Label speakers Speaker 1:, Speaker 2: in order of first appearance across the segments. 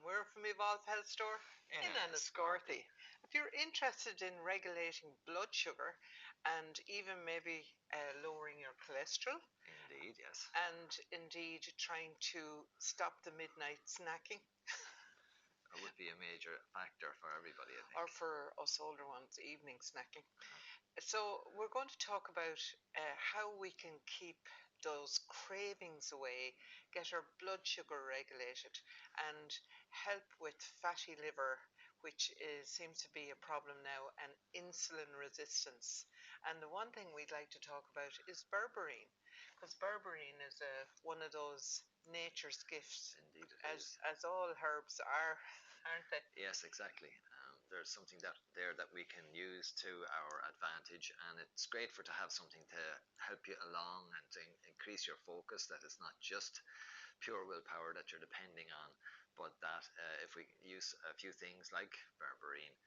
Speaker 1: we're from Evolve Health Store in Enniscorthy. If you're interested in regulating blood sugar and even maybe lowering your cholesterol,
Speaker 2: Indeed, yes.
Speaker 1: and indeed trying to stop the midnight snacking,
Speaker 2: That would be a major factor for everybody, I think.
Speaker 1: or for us older ones, evening snacking. So, we're going to talk about how we can keep those cravings away, get our blood sugar regulated, and help with fatty liver, which seems to be a problem now, and insulin resistance. And the one thing we'd like to talk about is berberine, because berberine is one of those nature's gifts.
Speaker 2: Indeed,
Speaker 1: as all herbs are, aren't they?
Speaker 2: Yes, exactly. There's something that we can use to our advantage, and it's great to have something to help you along and to increase your focus. That it's not just pure willpower that you're depending on, but that if we use a few things like berberine,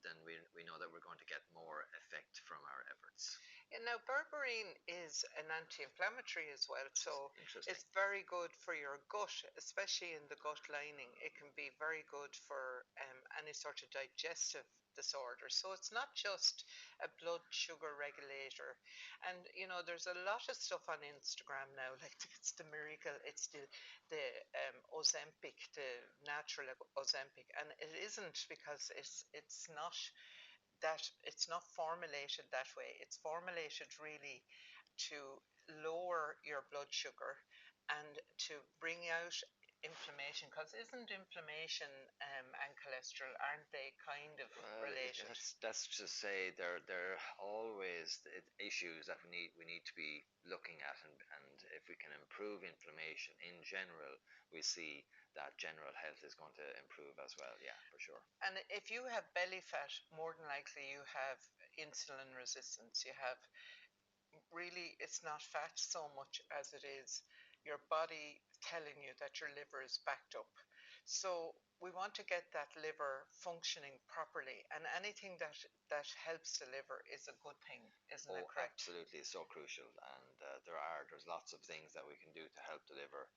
Speaker 2: then we know that we're going to get more effect from our efforts.
Speaker 1: Yeah, now, berberine is an anti-inflammatory as well, so
Speaker 2: Interesting.
Speaker 1: it's very good for your gut, especially in the gut lining. It can be very good for any sort of digestive disorder. So it's not just a blood sugar regulator. And there's a lot of stuff on Instagram now, like it's the miracle, it's the Ozempic, the natural Ozempic, and it isn't, because it's not formulated that way. It's formulated really to lower your blood sugar and to bring out inflammation, because isn't inflammation and cholesterol, aren't they kind of related?
Speaker 2: That's to say they're always issues that we need to be looking at, and if we can improve inflammation in general, we see that general health is going to improve as well. Yeah, for sure.
Speaker 1: And if you have belly fat, more than likely you have insulin resistance. You have, really, it's not fat so much as it is your body telling you that your liver is backed up. So we want to get that liver functioning properly, and anything that helps the liver is a good thing, isn't it correct?
Speaker 2: Absolutely, it's so crucial, and there's lots of things that we can do to help the liver.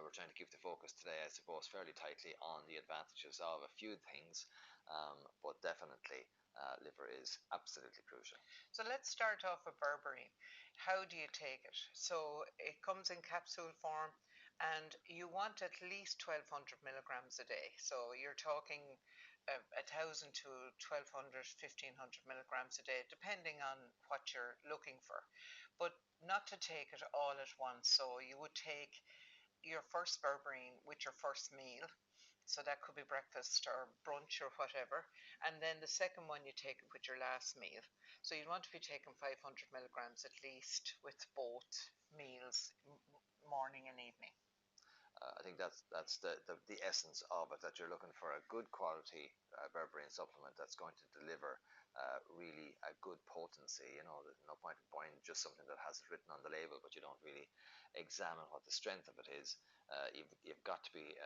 Speaker 2: We're trying to keep the focus today, I suppose, fairly tightly on the advantages of a few things, but definitely liver is absolutely crucial.
Speaker 1: So let's start off with berberine. How do you take it? So it comes in capsule form, and you want at least 1,200 milligrams a day. So you're talking 1,000 to 1,200, 1,500 milligrams a day, depending on what you're looking for. But not to take it all at once. So you would take your first berberine with your first meal. So that could be breakfast or brunch or whatever. And then the second one you take it with your last meal. So you'd want to be taking 500 milligrams at least with both meals, morning and evening.
Speaker 2: I think that's the essence of it, that you're looking for a good quality berberine supplement that's going to deliver really a good potency. There's no point in buying just something that has it written on the label, but you don't really examine what the strength of it is. You've got to be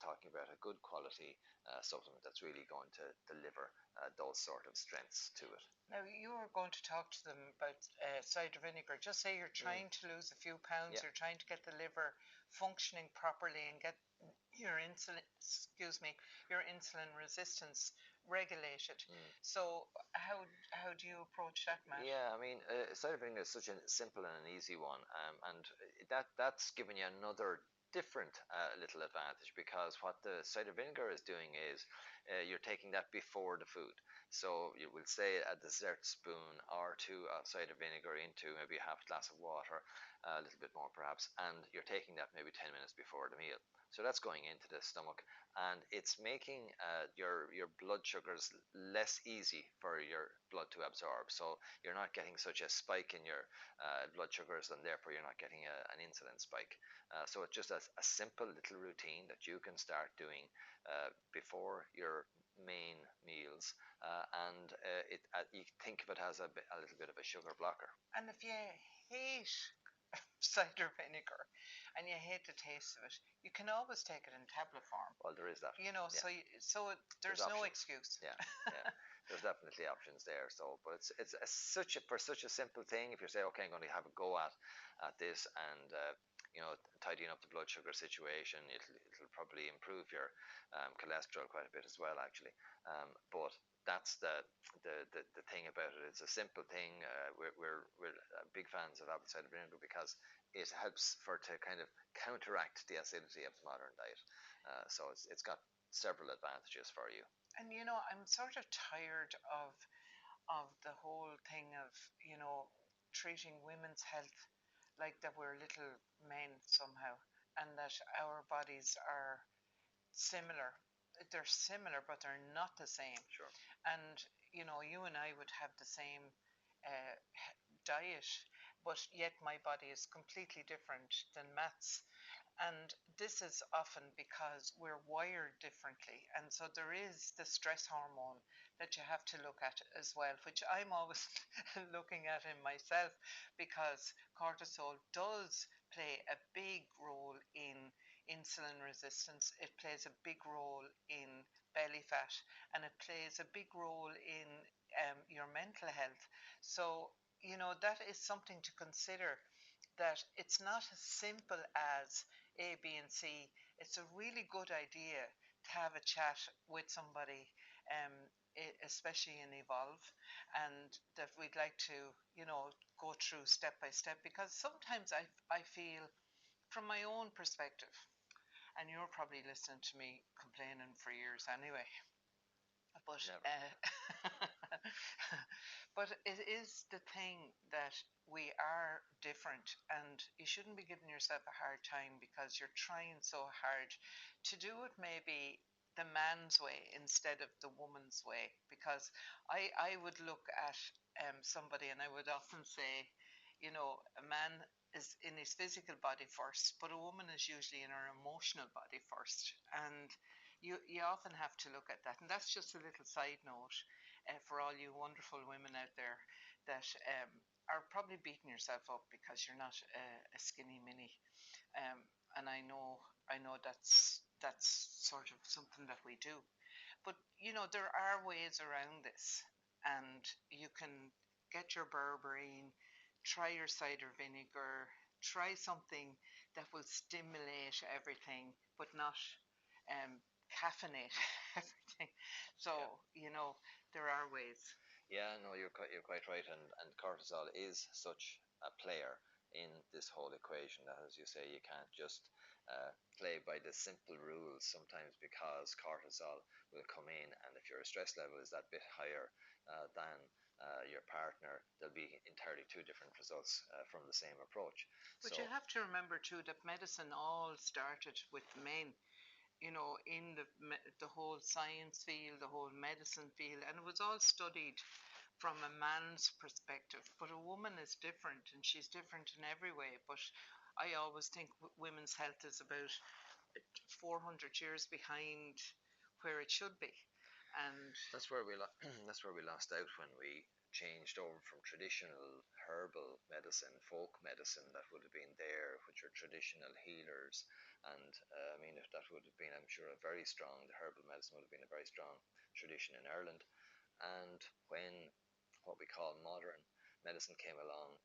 Speaker 2: talking about a good quality supplement that's really going to deliver those sort of strengths to it.
Speaker 1: Now, you were going to talk to them about cider vinegar. Just say you're trying to lose a few pounds,
Speaker 2: Yeah.
Speaker 1: you're trying to get the liver functioning properly and get your your insulin resistance regulated. So how do you approach that, Matt?
Speaker 2: Yeah, I mean, cider vinegar is such a simple and an easy one, and that's giving you another different little advantage, because what the cider vinegar is doing is you're taking that before the food. So you will say a dessert spoon or two of cider vinegar into maybe half a glass of water, a little bit more perhaps, and you're taking that maybe 10 minutes before the meal. So that's going into the stomach, and it's making your blood sugars less easy for your blood to absorb. So you're not getting such a spike in your blood sugars, and therefore you're not getting an insulin spike. So it's just a simple little routine that you can start doing before your main meals, and you think of it as a little bit of a sugar blocker.
Speaker 1: And if you hate cider vinegar and you hate the taste of it, you can always take it in tablet form.
Speaker 2: Well, there is that.
Speaker 1: Yeah. So there's no excuse.
Speaker 2: Yeah, yeah. There's definitely options there. So, but it's such a simple thing. If you say, okay, I'm going to have a go at this, and tidying up the blood sugar situation. It'll probably improve your cholesterol quite a bit as well, actually. But that's the thing about it. It's a simple thing. We're big fans of apple cider vinegar because it helps for to kind of counteract the acidity of the modern diet. So it's got several advantages for you.
Speaker 1: And I'm sort of tired of the whole thing of, treating women's health like that we're little men somehow, and that our bodies are similar. They're similar, but they're not the same.
Speaker 2: Sure.
Speaker 1: And you and I would have the same uh, diet, but yet my body is completely different than Matt's. And this is often because we're wired differently. And so there is the stress hormone that you have to look at as well, which I'm always looking at in myself, because cortisol does play a big role in insulin resistance. It plays a big role in belly fat, and it plays a big role in your mental health. So, that is something to consider, that it's not as simple as A, B, and C. It's a really good idea to have a chat with somebody, um, especially in Evolve, and that we'd like to, go through step by step, because sometimes I feel, from my own perspective, and you're probably listening to me complaining for years anyway, but
Speaker 2: Never.
Speaker 1: but it is the thing that we are different, and you shouldn't be giving yourself a hard time because you're trying so hard to do it maybe the man's way instead of the woman's way. Because I would look at somebody, and I would often say, a man is in his physical body first, but a woman is usually in her emotional body first. And you often have to look at that. And that's just a little side note for all you wonderful women out there that are probably beating yourself up because you're not a skinny mini. Um, and I know that's sort of something that we do. But there are ways around this, and you can get your berberine, try your cider vinegar, try something that will stimulate everything, but not um, caffeinate everything. So
Speaker 2: Yeah.
Speaker 1: there are ways.
Speaker 2: Yeah, no, you're quite right, and cortisol is such a player in this whole equation that, as you say, you can't just play by the simple rules sometimes, because cortisol will come in, and if your stress level is that bit higher than your partner, there'll be entirely two different results from the same approach.
Speaker 1: But you
Speaker 2: So,
Speaker 1: have to remember too that medicine all started with men, in the whole science field, the whole medicine field, and it was all studied from a man's perspective. But a woman is different, and she's different in every way. But I always think women's health is about 400 years behind where it should be. And
Speaker 2: that's where that's where we lost out when we changed over from traditional herbal medicine, folk medicine that would have been there, which are traditional healers. And I mean, if that would have been, I'm sure, a very strong, the herbal medicine would have been a very strong tradition in Ireland. And when what we call modern medicine came along,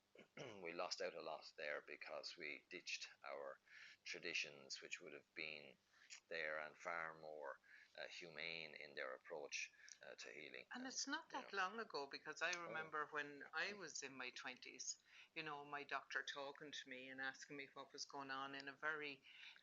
Speaker 2: we lost out a lot there because we ditched our traditions, which would have been there and far more humane in their approach to healing.
Speaker 1: And
Speaker 2: And
Speaker 1: it's not
Speaker 2: you
Speaker 1: that
Speaker 2: know,
Speaker 1: long ago, because I
Speaker 2: oh,
Speaker 1: remember when I was in my 20s, my doctor talking to me and asking me what was going on in a very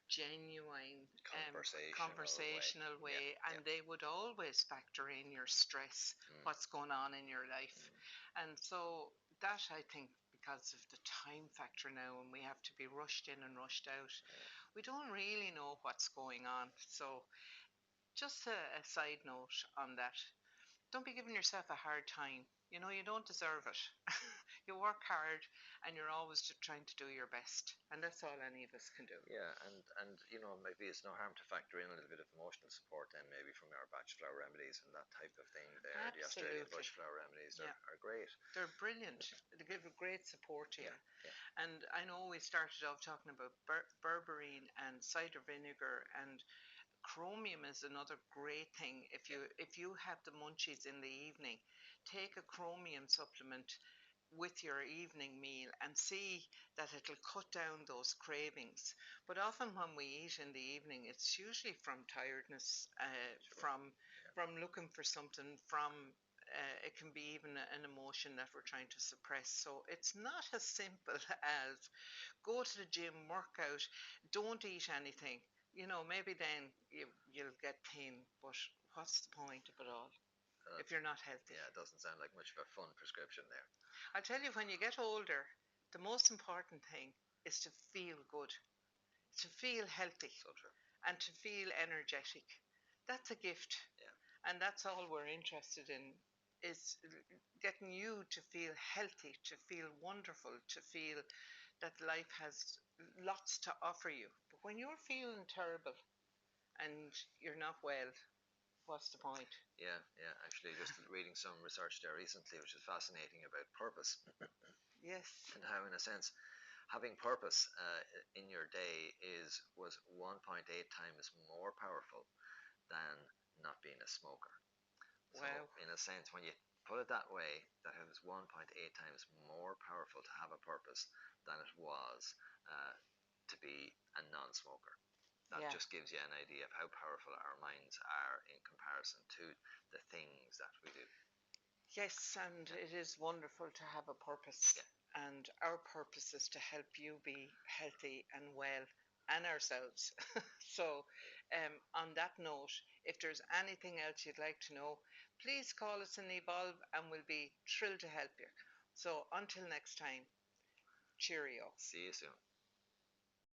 Speaker 1: genuine,
Speaker 2: conversational way.
Speaker 1: conversational
Speaker 2: Yeah,
Speaker 1: way. And
Speaker 2: yeah.
Speaker 1: they would always factor in your stress,
Speaker 2: Mm,
Speaker 1: what's going on in your life.
Speaker 2: mm,
Speaker 1: And so that, I think, because of the time factor now, and we have to be rushed in and rushed out,
Speaker 2: yeah.
Speaker 1: we don't really know what's going on. So, just a side note on that, don't be giving yourself a hard time. You don't deserve it. You work hard, and you're always just trying to do your best. And that's all any of us can do.
Speaker 2: Yeah, and maybe it's no harm to factor in a little bit of emotional support then, maybe from our batch flower remedies and that type of thing there. The Australian
Speaker 1: Absolutely.
Speaker 2: bush flower remedies
Speaker 1: Yeah.
Speaker 2: are great.
Speaker 1: They're brilliant. They give a great support to
Speaker 2: Yeah,
Speaker 1: you.
Speaker 2: yeah,
Speaker 1: And I know we started off talking about berberine and cider vinegar, and chromium is another great thing. If
Speaker 2: yeah.
Speaker 1: you have the munchies in the evening, take a chromium supplement. with your evening meal and see that it'll cut down those cravings. But often when we eat in the evening, it's usually from tiredness,
Speaker 2: Sure.
Speaker 1: from looking for something, from it can be even an emotion that we're trying to suppress. So it's not as simple as go to the gym, work out, don't eat anything. Maybe then you'll get thin, but what's the point of it all if you're not healthy?
Speaker 2: Yeah, it doesn't sound like much of a fun prescription there.
Speaker 1: I'll tell you, when you get older, the most important thing is to feel good, to feel healthy,
Speaker 2: So true.
Speaker 1: and to feel energetic. That's a gift.
Speaker 2: Yeah.
Speaker 1: And that's all we're interested in, is getting you to feel healthy, to feel wonderful, to feel that life has lots to offer you. But when you're feeling terrible and you're not well, what's the point?
Speaker 2: Yeah, yeah. Actually, just reading some research there recently, which is fascinating about purpose
Speaker 1: Yes.
Speaker 2: and how, in a sense, having purpose in your day was 1.8 times more powerful than not being a smoker. So,
Speaker 1: Wow.
Speaker 2: in a sense, when you put it that way, that it was 1.8 times more powerful to have a purpose than it was to be a non-smoker. That
Speaker 1: Yeah.
Speaker 2: just gives you an idea of how powerful our minds are in comparison to the things that we do.
Speaker 1: Yes, and
Speaker 2: Yeah.
Speaker 1: it is wonderful to have a purpose.
Speaker 2: Yeah.
Speaker 1: And our purpose is to help you be healthy and well and ourselves. So, on that note, if there's anything else you'd like to know, please call us in Evolve and we'll be thrilled to help you. So, until next time, cheerio.
Speaker 2: See you soon.